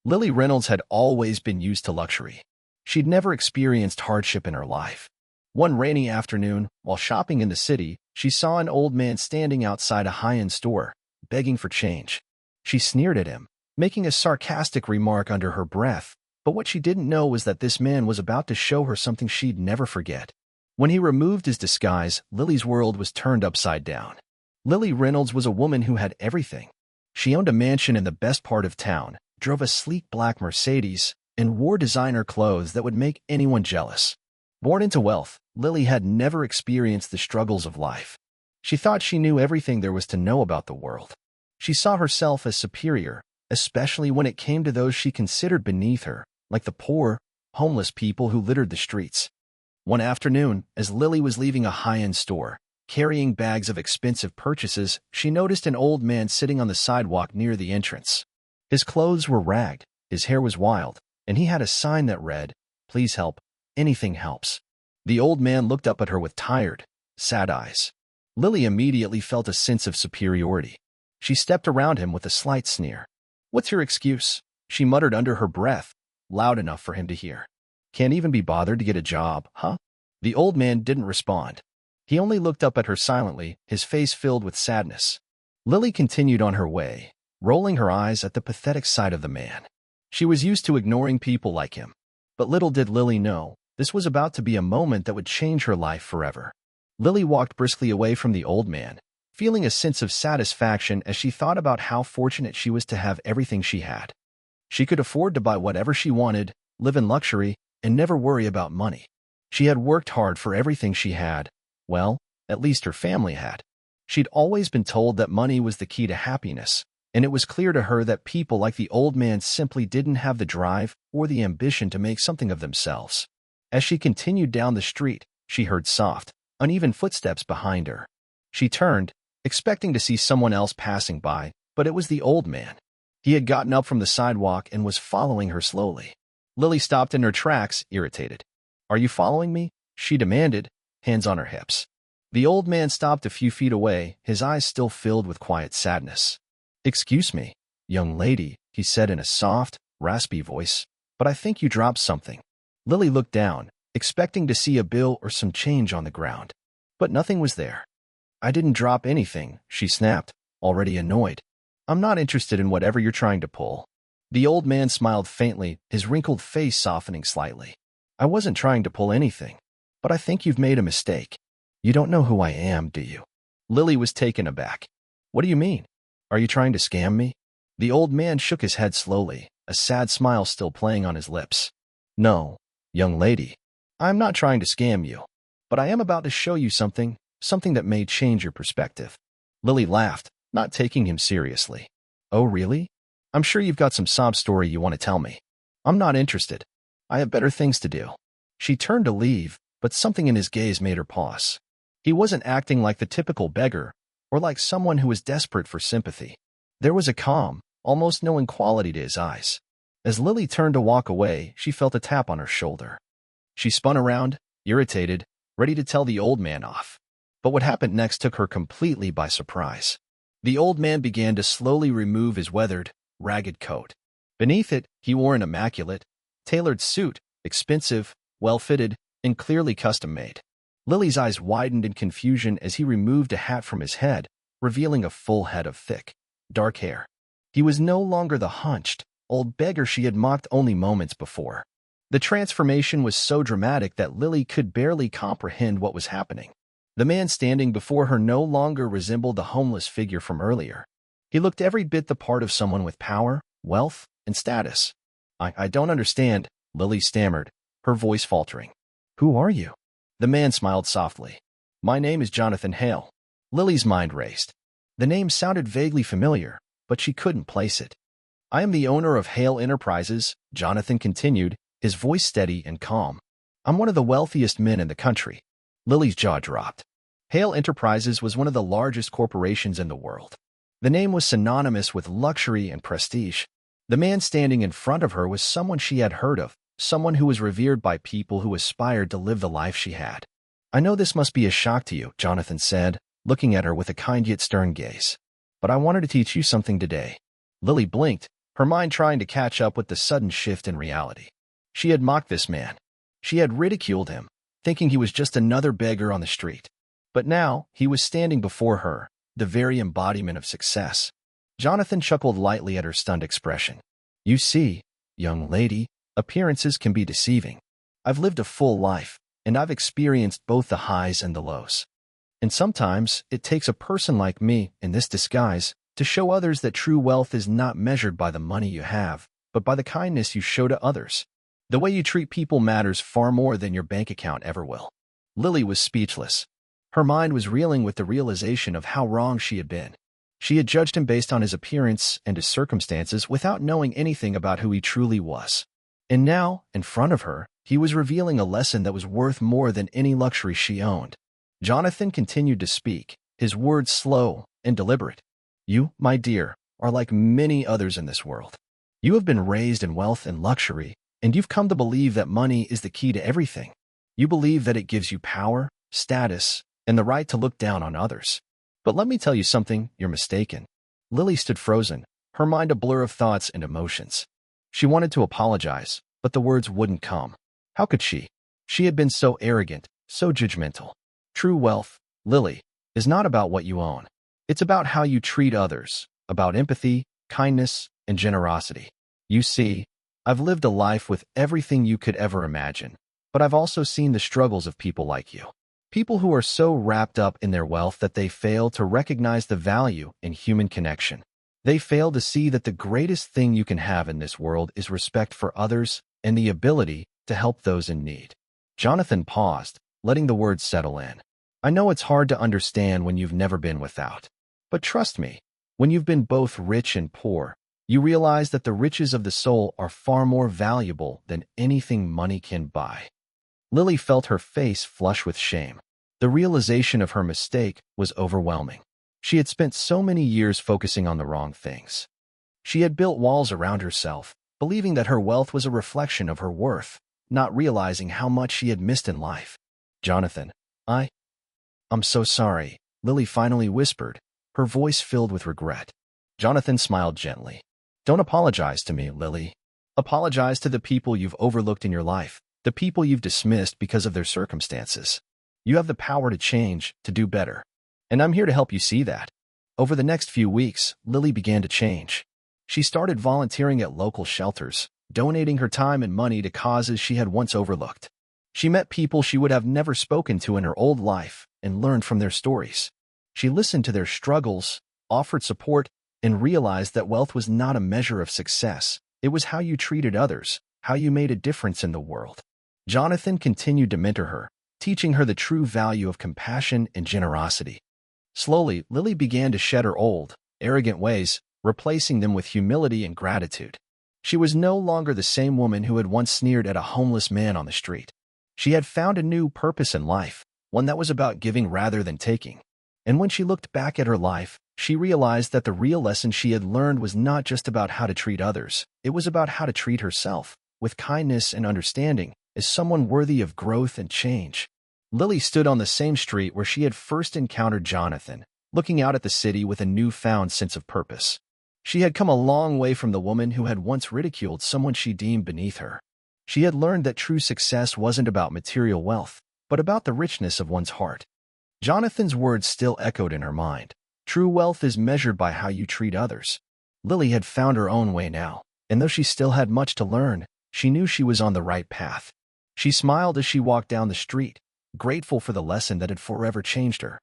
Lily Reynolds had always been used to luxury. She'd never experienced hardship in her life. One rainy afternoon, while shopping in the city, she saw an old man standing outside a high-end store, begging for change. She sneered at him, making a sarcastic remark under her breath, but what she didn't know was that this man was about to show her something she'd never forget. When he removed his disguise, Lily's world was turned upside down. Lily Reynolds was a woman who had everything. She owned a mansion in the best part of town, drove a sleek black Mercedes, and wore designer clothes that would make anyone jealous. Born into wealth, Lily had never experienced the struggles of life. She thought she knew everything there was to know about the world. She saw herself as superior, especially when it came to those she considered beneath her, like the poor, homeless people who littered the streets. One afternoon, as Lily was leaving a high-end store, carrying bags of expensive purchases, she noticed an old man sitting on the sidewalk near the entrance. His clothes were ragged, his hair was wild, and he had a sign that read, "Please help, anything helps." The old man looked up at her with tired, sad eyes. Lily immediately felt a sense of superiority. She stepped around him with a slight sneer. "What's your excuse?" she muttered under her breath, loud enough for him to hear. "Can't even be bothered to get a job, huh?" The old man didn't respond. He only looked up at her silently, his face filled with sadness. Lily continued on her way, rolling her eyes at the pathetic sight of the man. She was used to ignoring people like him. But little did Lily know, this was about to be a moment that would change her life forever. Lily walked briskly away from the old man, feeling a sense of satisfaction as she thought about how fortunate she was to have everything she had. She could afford to buy whatever she wanted, live in luxury, and never worry about money. She had worked hard for everything she had. Well, at least her family had. She'd always been told that money was the key to happiness, and it was clear to her that people like the old man simply didn't have the drive or the ambition to make something of themselves. As she continued down the street, she heard soft, uneven footsteps behind her. She turned, expecting to see someone else passing by, but it was the old man. He had gotten up from the sidewalk and was following her slowly. Lily stopped in her tracks, irritated. "Are you following me?" she demanded, hands on her hips. The old man stopped a few feet away, his eyes still filled with quiet sadness. "Excuse me, young lady," he said in a soft, raspy voice, "but I think you dropped something." Lily looked down, expecting to see a bill or some change on the ground. But nothing was there. "I didn't drop anything," she snapped, already annoyed. "I'm not interested in whatever you're trying to pull." The old man smiled faintly, his wrinkled face softening slightly. "I wasn't trying to pull anything, but I think you've made a mistake. You don't know who I am, do you?" Lily was taken aback. "What do you mean? Are you trying to scam me?" The old man shook his head slowly, a sad smile still playing on his lips. "No, young lady. I'm not trying to scam you, but I am about to show you something that may change your perspective." Lily laughed, not taking him seriously. "Oh, really? I'm sure you've got some sob story you want to tell me. I'm not interested. I have better things to do." She turned to leave, but something in his gaze made her pause. He wasn't acting like the typical beggar, or like someone who was desperate for sympathy. There was a calm, almost knowing quality to his eyes. As Lily turned to walk away, she felt a tap on her shoulder. She spun around, irritated, ready to tell the old man off. But what happened next took her completely by surprise. The old man began to slowly remove his weathered, ragged coat. Beneath it, he wore an immaculate, tailored suit, expensive, well-fitted, and clearly custom-made. Lily's eyes widened in confusion as he removed a hat from his head, revealing a full head of thick, dark hair. He was no longer the hunched, old beggar she had mocked only moments before. The transformation was so dramatic that Lily could barely comprehend what was happening. The man standing before her no longer resembled the homeless figure from earlier. He looked every bit the part of someone with power, wealth, and status. I don't understand," Lily stammered, her voice faltering. "Who are you?" The man smiled softly. "My name is Jonathan Hale." Lily's mind raced. The name sounded vaguely familiar, but she couldn't place it. "I am the owner of Hale Enterprises," Jonathan continued, his voice steady and calm. "I'm one of the wealthiest men in the country." Lily's jaw dropped. Hale Enterprises was one of the largest corporations in the world. The name was synonymous with luxury and prestige. The man standing in front of her was someone she had heard of, someone who was revered by people who aspired to live the life she had. "I know this must be a shock to you," Jonathan said, looking at her with a kind yet stern gaze. "But I wanted to teach you something today." Lily blinked, her mind trying to catch up with the sudden shift in reality. She had mocked this man. She had ridiculed him, thinking he was just another beggar on the street. But now, he was standing before her, the very embodiment of success. Jonathan chuckled lightly at her stunned expression. You see, young lady, appearances can be deceiving. I've lived a full life, and I've experienced both the highs and the lows. And sometimes, it takes a person like me, in this disguise, to show others that true wealth is not measured by the money you have, but by the kindness you show to others. The way you treat people matters far more than your bank account ever will. Lily was speechless. Her mind was reeling with the realization of how wrong she had been. She had judged him based on his appearance and his circumstances without knowing anything about who he truly was. And now, in front of her, he was revealing a lesson that was worth more than any luxury she owned. Jonathan continued to speak, his words slow and deliberate. You, my dear, are like many others in this world. You have been raised in wealth and luxury, and you've come to believe that money is the key to everything. You believe that it gives you power, status, and the right to look down on others. But let me tell you something, you're mistaken. Lily stood frozen, her mind a blur of thoughts and emotions. She wanted to apologize, but the words wouldn't come. How could she? She had been so arrogant, so judgmental. True wealth, Lily, is not about what you own. It's about how you treat others, about empathy, kindness, and generosity. You see, I've lived a life with everything you could ever imagine, but I've also seen the struggles of people like you. People who are so wrapped up in their wealth that they fail to recognize the value in human connection. They fail to see that the greatest thing you can have in this world is respect for others and the ability to help those in need. Jonathan paused, letting the words settle in. I know it's hard to understand when you've never been without. But trust me, when you've been both rich and poor, you realize that the riches of the soul are far more valuable than anything money can buy. Lily felt her face flush with shame. The realization of her mistake was overwhelming. She had spent so many years focusing on the wrong things. She had built walls around herself, believing that her wealth was a reflection of her worth, not realizing how much she had missed in life. Jonathan, I'm so sorry, Lily finally whispered, her voice filled with regret. Jonathan smiled gently. Don't apologize to me, Lily. Apologize to the people you've overlooked in your life, the people you've dismissed because of their circumstances. You have the power to change, to do better. And I'm here to help you see that. Over the next few weeks, Lily began to change. She started volunteering at local shelters, donating her time and money to causes she had once overlooked. She met people she would have never spoken to in her old life and learned from their stories. She listened to their struggles, offered support, and realized that wealth was not a measure of success. It was how you treated others, how you made a difference in the world. Jonathan continued to mentor her, teaching her the true value of compassion and generosity. Slowly, Lily began to shed her old, arrogant ways, replacing them with humility and gratitude. She was no longer the same woman who had once sneered at a homeless man on the street. She had found a new purpose in life, one that was about giving rather than taking. And when she looked back at her life, she realized that the real lesson she had learned was not just about how to treat others. It was about how to treat herself, with kindness and understanding, as someone worthy of growth and change. Lily stood on the same street where she had first encountered Jonathan, looking out at the city with a newfound sense of purpose. She had come a long way from the woman who had once ridiculed someone she deemed beneath her. She had learned that true success wasn't about material wealth, but about the richness of one's heart. Jonathan's words still echoed in her mind. True wealth is measured by how you treat others. Lily had found her own way now, and though she still had much to learn, she knew she was on the right path. She smiled as she walked down the street, grateful for the lesson that had forever changed her.